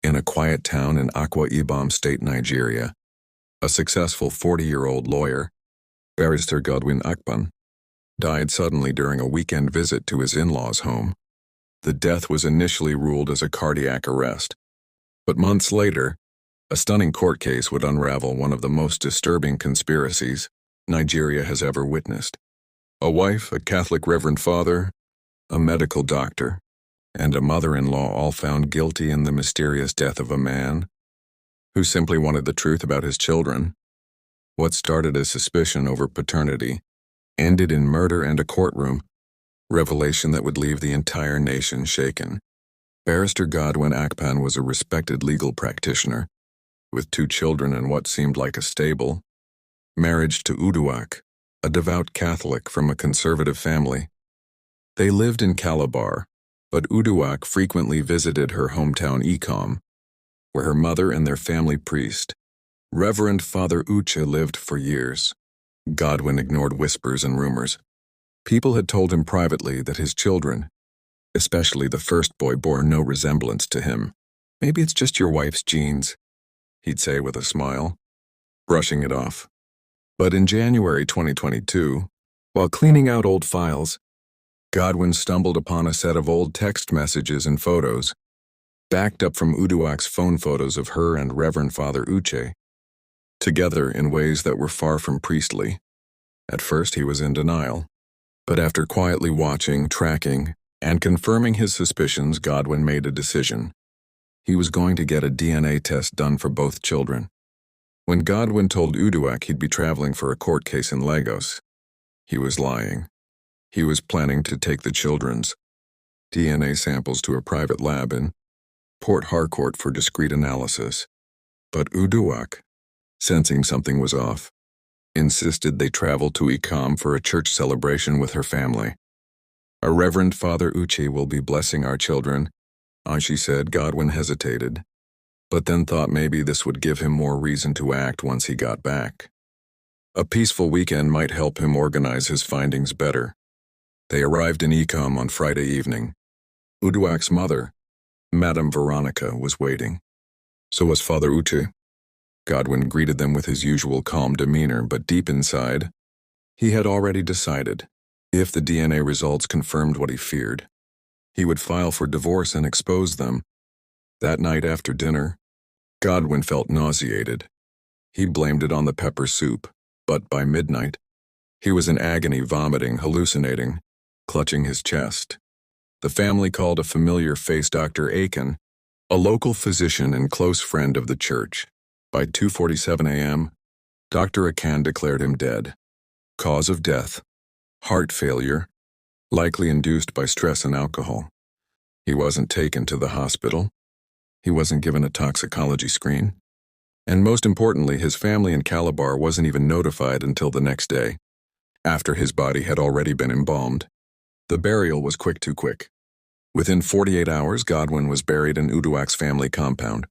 In a quiet town in Akwa Ibom State, Nigeria, a successful 40-year-old lawyer, Barrister Godwin Akpan, died suddenly during a weekend visit to his in-laws' home. The death was initially ruled as a cardiac arrest, but months later, a stunning court case would unravel one of the most disturbing conspiracies Nigeria has ever witnessed. A wife, a Catholic Reverend father, a medical doctor, and a mother-in-law all found guilty in the mysterious death of a man who simply wanted the truth about his children. What started as suspicion over paternity ended in murder and a courtroom revelation that would leave the entire nation shaken. Barrister Godwin Akpan was a respected legal practitioner with 2 children and what seemed like a stable marriage to Uduak, a devout Catholic from a conservative family. They lived in Calabar, but Uduak frequently visited her hometown Ikom, where her mother and their family priest, Reverend Father Uche, lived for years. Godwin ignored whispers and rumors. People had told him privately that his children, especially the first boy, bore no resemblance to him. "Maybe it's just your wife's genes," he'd say with a smile, brushing it off. But in January 2022, while cleaning out old files, Godwin stumbled upon a set of old text messages and photos, backed up from Uduak's phone photos of her and Reverend Father Uche, together in ways that were far from priestly. At first he was in denial, but after quietly watching, tracking, and confirming his suspicions, Godwin made a decision. He was going to get a DNA test done for both children. When Godwin told Uduak he'd be traveling for a court case in Lagos, he was lying. He was planning to take the children's DNA samples to a private lab in Port Harcourt for discreet analysis. But Uduak, sensing something was off, insisted they travel to Ikom for a church celebration with her family. "A Reverend Father Uche will be blessing our children," she said. Godwin hesitated, but then thought maybe this would give him more reason to act once he got back. A peaceful weekend might help him organize his findings better. They arrived in Ikom on Friday evening. Uduak's mother, Madame Veronica, was waiting. "So was Father Uche." Godwin greeted them with his usual calm demeanor, but deep inside, he had already decided. If the DNA results confirmed what he feared, he would file for divorce and expose them. That night after dinner, Godwin felt nauseated. He blamed it on the pepper soup, but by midnight, he was in agony, vomiting, hallucinating, clutching his chest. The family called a familiar face, Dr. Akpan, a local physician and close friend of the church. By 2:47 a.m., Dr. Akpan declared him dead. Cause of death: heart failure, likely induced by stress and alcohol. He wasn't taken to the hospital. He wasn't given a toxicology screen. And most importantly, his family in Calabar wasn't even notified until the next day, after his body had already been embalmed. The burial was too quick. Within 48 hours, Godwin was buried in Uduak's family compound,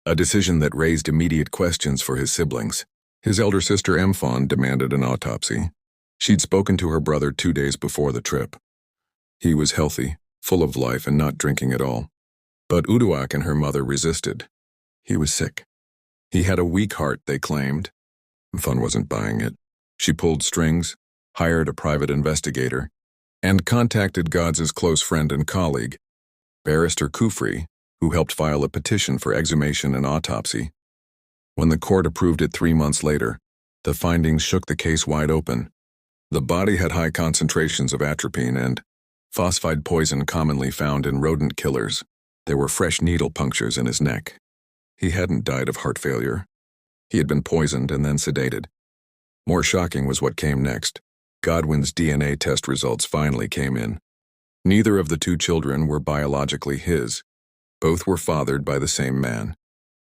a decision that raised immediate questions for his siblings. His elder sister Mfon demanded an autopsy. She'd spoken to her brother 2 days before the trip. He was healthy, full of life, and not drinking at all. But Uduak and her mother resisted. He was sick. He had a weak heart, they claimed. Mfon wasn't buying it. She pulled strings, hired a private investigator, and contacted God's close friend and colleague, Barrister Kufri, who helped file a petition for exhumation and autopsy. When the court approved it 3 months later, the findings shook the case wide open. The body had high concentrations of atropine and phosphide poison commonly found in rodent killers. There were fresh needle punctures in his neck. He hadn't died of heart failure. He had been poisoned and then sedated. More shocking was what came next. Godwin's DNA test results finally came in. Neither of the 2 children were biologically his. Both were fathered by the same man.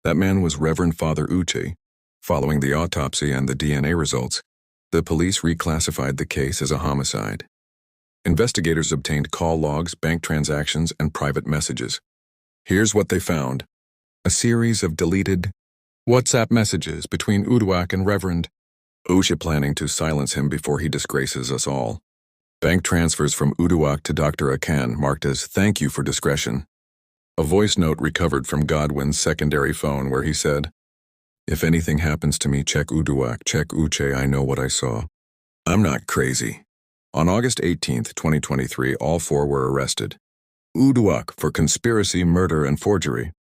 That man was Reverend Father Uche. Following the autopsy and the DNA results, the police reclassified the case as a homicide. Investigators obtained call logs, bank transactions, and private messages. Here's what they found: a series of deleted WhatsApp messages between Uduak and Reverend Uche, planning to silence him before he disgraces us all. Bank transfers from Uduak to Dr. Akpan marked as "thank you for discretion." A voice note recovered from Godwin's secondary phone where he said, "If anything happens to me, check Uduak, check Uche, I know what I saw. I'm not crazy." On August 18th, 2023, all four were arrested. Uduak for conspiracy, murder, and forgery.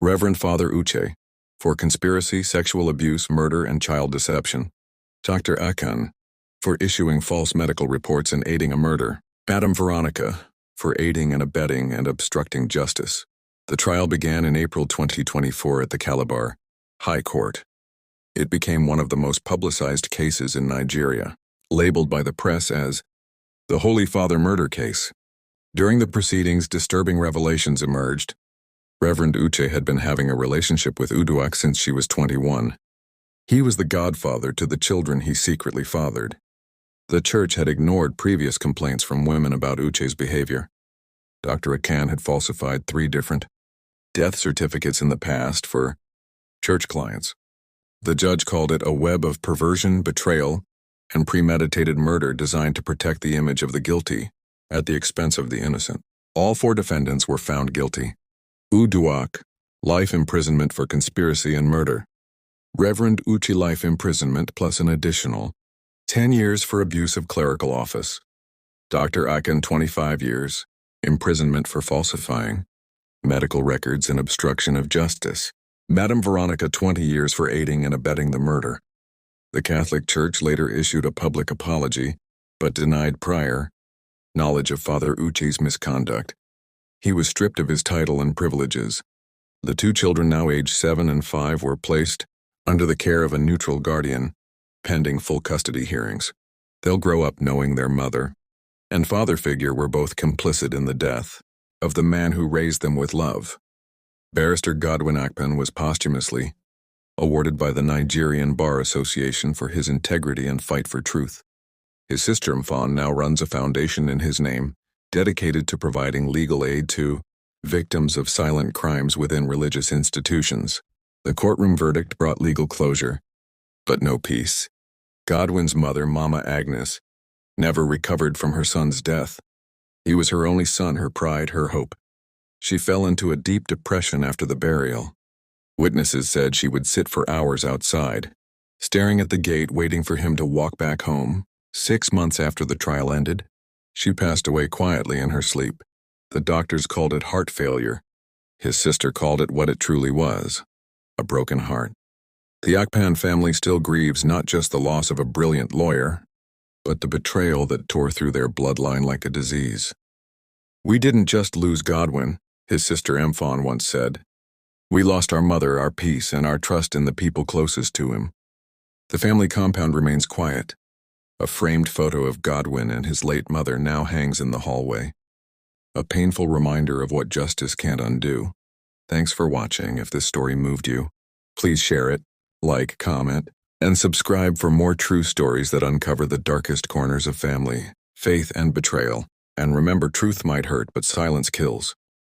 Reverend Father Uche for conspiracy, sexual abuse, murder, and child deception. Dr. Akpan for issuing false medical reports and aiding a murder. Madam Veronica for aiding and abetting and obstructing justice. The trial began in April 2024 at the Calabar High Court. It became one of the most publicized cases in Nigeria, labeled by the press as the Holy Father murder case. During the proceedings, disturbing revelations emerged. Reverend Uche had been having a relationship with Uduak since she was 21. He was the godfather to the children he secretly fathered. The church had ignored previous complaints from women about Uche's behavior. Dr. Akpan had falsified 3 different death certificates in the past for church clients. The judge called it a web of perversion, betrayal, and premeditated murder designed to protect the image of the guilty at the expense of the innocent. All 4 defendants were found guilty. Uduak, life imprisonment for conspiracy and murder. Reverend Uche, life imprisonment plus an additional 10 years for abuse of clerical office. Dr. Akpan, 25 years, imprisonment for falsifying medical records and obstruction of justice. Madam Veronica, 20 years for aiding and abetting the murder. The Catholic Church later issued a public apology, but denied prior knowledge of Father Uche's misconduct. He was stripped of his title and privileges. The 2 children, now aged 7 and 5, were placed under the care of a neutral guardian, pending full custody hearings. They'll grow up knowing their mother and father figure were both complicit in the death of the man who raised them with love. Barrister Godwin Akpan was posthumously awarded by the Nigerian Bar Association for his integrity and fight for truth. His sister Mfon now runs a foundation in his name, dedicated to providing legal aid to victims of silent crimes within religious institutions. The courtroom verdict brought legal closure, but no peace. Godwin's mother, Mama Agnes, never recovered from her son's death. He was her only son, her pride, her hope. She fell into a deep depression after the burial. Witnesses said she would sit for hours outside, staring at the gate waiting for him to walk back home. 6 months after the trial ended, she passed away quietly in her sleep. The doctors called it heart failure. His sister called it what it truly was, a broken heart. The Akpan family still grieves not just the loss of a brilliant lawyer, but the betrayal that tore through their bloodline like a disease. "We didn't just lose Godwin," his sister Mfon once said. "We lost our mother, our peace, and our trust in the people closest to him." The family compound remains quiet. A framed photo of Godwin and his late mother now hangs in the hallway. A painful reminder of what justice can't undo. Thanks for watching. If this story moved you, please share it, like, comment, and subscribe for more true stories that uncover the darkest corners of family, faith, and betrayal. And remember, truth might hurt, but silence kills.